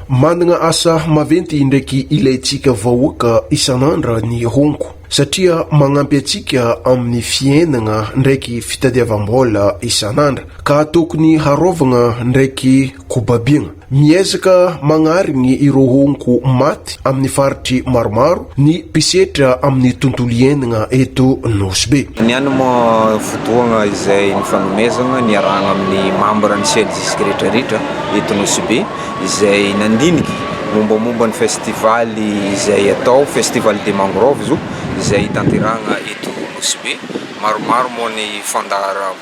manana asa maventy ndraiky ilayntsika vahoaka isan'andra ny honko satria magnampy atsika amin'ny fiainana ndraiky fitadiavam-bola isan'andra ka tokony harovagna ndraiky kobabiagna. Miezaka magnarigny ireo honko maty amin'ny faritry maromaro ny mpisetra amin'ny tontolo iainana eto Nosy Be. Niany mo fotoagna izay nifanomezana niarahana amin'ny membre ny CLJISK rehetrarehetra eto Nosy Be izay nandiniky mombamomba ny festival izay atao Festival de Mangrove zo izay tanterahana eto Nosy Be. Maromaro mo ny fandara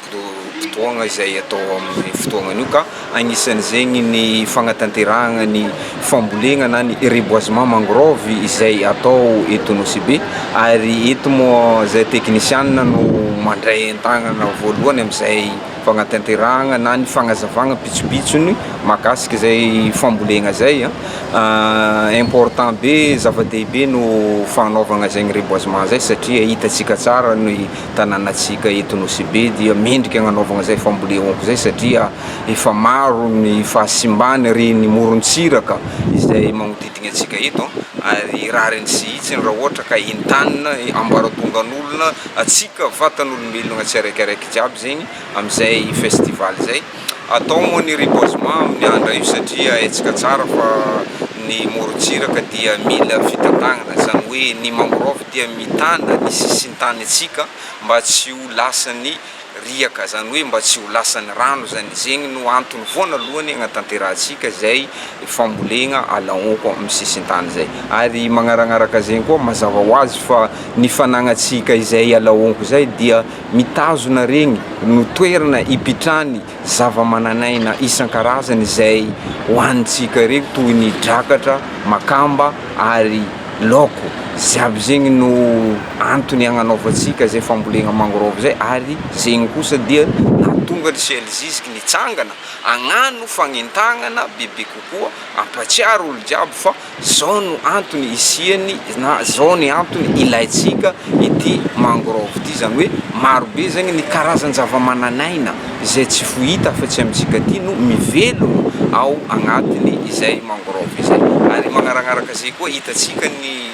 fotoagna izay atao amin'ny fotoagna io ka agnisan'ny zegny ny fagnatanterahana ny fambolena na ny reboisement mangrove izay atao eto Nosy Be ary eto mo zay technicien no mandray antagnana voalohany amin'izay fagnatanterahana na ny fagnazavagna pitsopitsony makasika zay fambolena zay important be zava-dehibe no fanaovagna zegny reboisement zay satria hitatsika tsara ny tanànatsika eto Nosy Be dia mendrika agnanaovagna zay famboleonko zay satria efa maro ny fahasimbany ry ny morontsiraka izay magnodidigna atsika eto ary raha reny sy hitsiny raha ohatra ka entanina ambaratongan'olona atsika vatan'olombelogna tsy araikiaraiky jiaby zegny amin'izay festival zay atao moa ny reboisement amin'ny andra io satria aitsika tsara fa ny morontsiraka dia mila fitantagnana zany hoe ny mangrove dia mitana ny sisin'ny tany atsika mba tsy ho lasany riaka zany hoe mba tsy ho lasany rano zany zegny no antony voanalohany agnatanterantsika zay fambolena alaonko amin'ny sisin-tany zay ary magnaragnaraka zegny koa mazava ho azy fa ny fanagnatsika izay alaonko zay dia mitazona regny no toerana ipitrany zava-mananaina isan-karazany izay hoanitsika regny toy ny drakatra, makamba ary loko ziaby zegny no antony agnanaovantsika zay fambolena mangrove zay ary zegny kosa dia nahatonga ny CLJISK nitsangana agnano fagnentagnana bebe kokoa ampatsiaro olo jiaby fa zao no antony isiany na zao ny antony ilayntsika ity mangrove ty zany hoe marobe zegny ny karazany zava-mananaina izay tsy fohita fa-tsy amintsika ty no mivelogno ao agnatiny izay mangrove izay ary magnaragnaraka zay koa hitatsika ny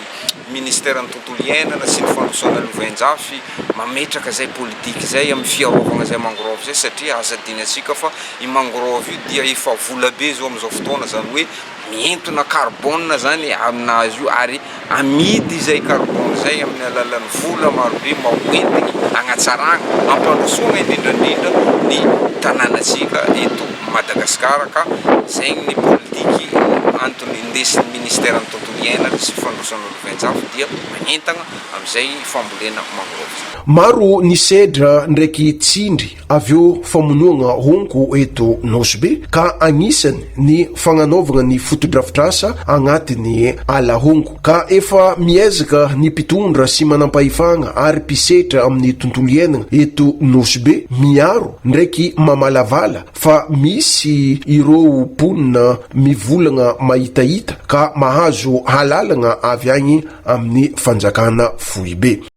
ministère ny tontolo iainana sy ny fandrosoana lovain-jafy mametraka zay politiky zay amin'ny fiarovagna zay mangrove zay satria aza adinatsika fa i mangrove io dia efa vola be zao amin'izao fotoana zany hoe mientona carbone zany aminazy io ary amidy zay carbone zay amin'ny alalan'ny vola marobe mba hoentigny agnatsaragna ampandrosoana indrindrandrindra ny tanànatsika eto Madagasikara ka zegny ny politiky antony indesin'ny ministère ny tontolo iainana sy fandrosoana lovain-jafy dia magnentagna amin'izay fambolena mangrove. Maro ny sedra ndraiky tsindry aveo famonoagna honko eto Nosy Be ka agnisany ny fagnanaovagna ny fotodrafitrasa agnatiny ala honko ka efa miezaka ny mpitondra sy manampahifagna ary mpisetra amin'ny tontolo iainana eto Nosy Be miaro ndraiky mamalavala fa misy ireo ponina mivolagna mahitahita ka mahazo halalagna avy agny amin'ny fanjakana Foibe.